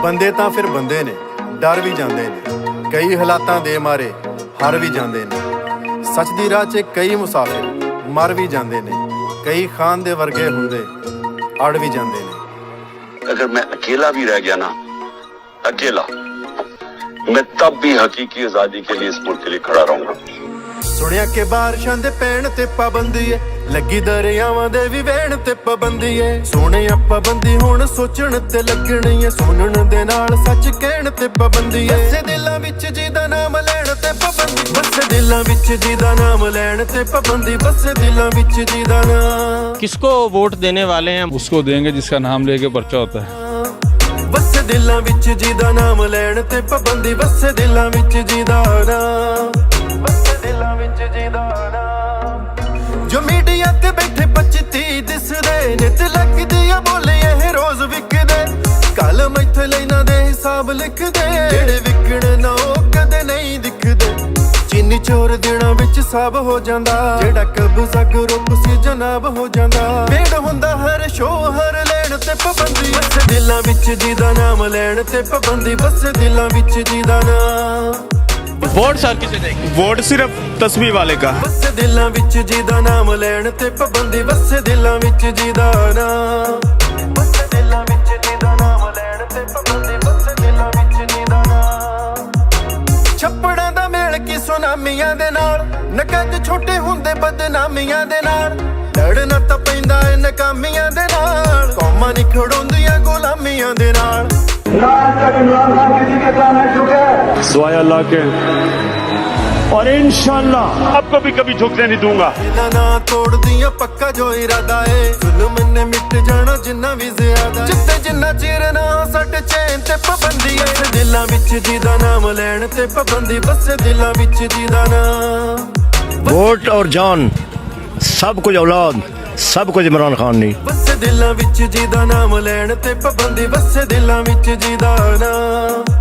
ਬੰਦੇ ਤਾਂ ਫਿਰ ਬੰਦੇ ਨੇ, ਡਰ ਵੀ ਜਾਂਦੇ ਨੇ, ਕਈ ਹਾਲਾਤਾਂ ਦੇ ਮਾਰੇ ਹਾਰ ਵੀ ਜਾਂਦੇ ਨੇ। ਸੱਚ ਦੀ ਰਾਹ 'ਚ ਕਈ ਮੁਸਾਫਿਰ ਮਰ ਵੀ ਜਾਂਦੇ ਨੇ, ਕਈ ਖਾਨ ਦੇ ਵਰਗੇ ਹੁੰਦੇ ਅੜ ਵੀ ਜਾਂਦੇ ਨੇ। अगर मैं अकेला भी रह गया ना, अकेला, मैं तब भी हकीकी आजादी के लिए इस मुल्क के लिए खड़ा रहूंगा। ਸੁਣਿਆ ਕਿ ਬਾਰਿਸ਼ਾਂ ਦੇ ਪੈਣ ਤੇ ਪਾਬੰਦੀ ਏ, ਲੱਗੀ ਦਰਿਆਵਾਂ ਦੇ ਵੀ ਵਹਿਣ ਤੇ ਪਾਬੰਦੀ ਏ। ਸੋਹਣਿਆ ਪਾਬੰਦੀ ਹੁਣ ਸੋਚਣ ਤੇ ਲੱਗਣੀ ਏ, ਸੁਣਨ ਦੇ ਨਾਲ ਸੱਚ ਕਹਿਣ ਤੇ ਪਾਬੰਦੀ ਏ। ਵਸੇ ਦਿਲਾਂ ਵਿੱਚ ਜਿਹਦਾ ਨਾਮ ਲੈਣ ਤੇ ਪਾਬੰਦੀ, ਵਸੇ ਦਿਲਾਂ ਵਿੱਚ ਜਿਹਦਾ ਨਾਮ ਲੈਣ ਤੇ ਪਾਬੰਦੀ, ਵਸੇ ਦਿਲਾਂ ਵਿੱਚ ਜਿਹਦਾ ਨਾਮ। किसको वोट देने वाले हैं? उसको देंगे जिसका नाम लेके पर्चा होता है। ਵਸੇ ਦਿਲਾਂ ਵਿੱਚ ਜਿਹਦਾ ਨਾਮ ਲੈਣ ਤੇ ਪਾਬੰਦੀ, ਵਸੇ ਦਿਲਾਂ ਵਿੱਚ ਜਿਹਦਾ ਨਾਮ, ਵਸੇ ਦਿਲਾਂ ਵਿੱਚ ਜਿਹਦਾ ਨਾਮ। ਜੋ ਮੀਡੀਆ ਤੇ ਬੈਠੇ 25-30 ਦਿਸਦੇ ਨੇ ਤੇ ਲੱਗਦੀ ਆ ਬੋਲੇ ਇਹ ਰੋਜ਼ ਵਿਕਦੇ, ਕਲਮ ਇੱਥੇ ਲੈਣਾ ਦੇ ਹਿਸਾਬ ਲਿਖਦੇ, ਜਿਹੜੇ ਵਿਕਣ ਨਾ ਉਹ ਕਦੇ ਨਹੀਂ ਦਿਖਦੇ। ਚੀਨੀ ਚੋਰ ਦਿਨਾਂ ਵਿੱਚ ਸਭ ਹੋ ਜਾਂਦਾ, ਜਿਹੜਾ ਕਬਜ਼ਾ ਗਰੁੱਪ ਸੀ ਜਨਾਬ ਹੋ ਜਾਂਦਾ। ਭੇੜ ਹੁੰਦਾ ਹਰ ਸ਼ੋਅ ਹਰ ਲੈਣ ਤੇ ਪਾਬੰਦੀ, ਵਸੇ ਦਿਲਾਂ ਵਿੱਚ ਜਿਹਦਾ ਨਾਮ ਲੈਣ ਤੇ ਪਾਬੰਦੀ, ਵਸੇ ਦਿਲਾਂ ਵਿੱਚ ਜਿਹਦਾ ਨਾਮ। वोट सर किसे देंगे? वोट सिर्फ तस्वीर वाले का। ਵਸੇ ਦਿਲਾਂ ਵਿੱਚ ਜਿਹਦਾ ਨਾਮ ਲੈਣ ਤੇ ਪਾਬੰਦੀ, ਵਸੇ ਦਿਲਾਂ ਵਿੱਚ ਜਿਹਦਾ ਨਾਮ, ਵਸੇ ਦਿਲਾਂ ਵਿੱਚ ਜਿਹਦਾ ਨਾਮ ਲੈਣ ਤੇ ਪਾਬੰਦੀ, ਵਸੇ ਦਿਲਾਂ ਵਿੱਚ ਜਿਹਦਾ ਨਾਮ। ਛੱਪੜਾਂ ਦਾ ਮੇਲ ਕੀ ਸੁਨਾਮੀਆਂ ਦੇ ਨਾਲ, ਨਕਦ ਛੋਟੇ ਹੁੰਦੇ ਬਦਨਾਮੀਆਂ ਦੇ ਨਾਲ, ਲੜਨਾ ਤਾਂ ਪੈਂਦਾ ਏ ਨਕਾਮੀਆਂ ਦੇ ਨਾਲ, ਕੌਮਾਂ ਨਹੀਂ ਖੜੋਂਦੀਆਂ ਗੁਲਾਮੀਆਂ ਦੇ ਨਾਲ। दुआए अल्लाह के, और इंशाअल्लाह आपको भी कभी झुकने नहीं दूंगा। ਇਹਨਾਂ ਨਾ ਤੋੜਦੀਆਂ ਪੱਕਾ ਜੋ ਇਰਾਦਾ ਏ, ਜ਼ੁਲਮ ਨੇ ਮਿਟ ਜਾਣਾ ਜਿੰਨਾ ਵੀ ਜ਼ਿਆਦਾ, ਜਿੱਤੇ ਜਿੰਨਾ ਚਿਰ ਨਾ ਸਾਡੇ ਚੈਨ ਤੇ ਪਾਬੰਦੀ ਏ। ਵਸੇ ਦਿਲਾਂ ਵਿੱਚ ਜਿਹਦਾ ਨਾਮ ਲੈਣ ਤੇ ਪਾਬੰਦੀ, ਵਸੇ ਦਿਲਾਂ ਵਿੱਚ ਜਿਹਦਾ ਨਾਮ। वोट और जान सब कुछ औलाद सब कुछ इमरान खान ने। ਵਸੇ ਦਿਲਾਂ ਵਿੱਚ ਜਿਹਦਾ ਨਾਮ ਲੈਣ ਤੇ ਪਾਬੰਦੀ, ਵਸੇ ਦਿਲਾਂ ਵਿੱਚ ਜਿਹਦਾ ਨਾਮ।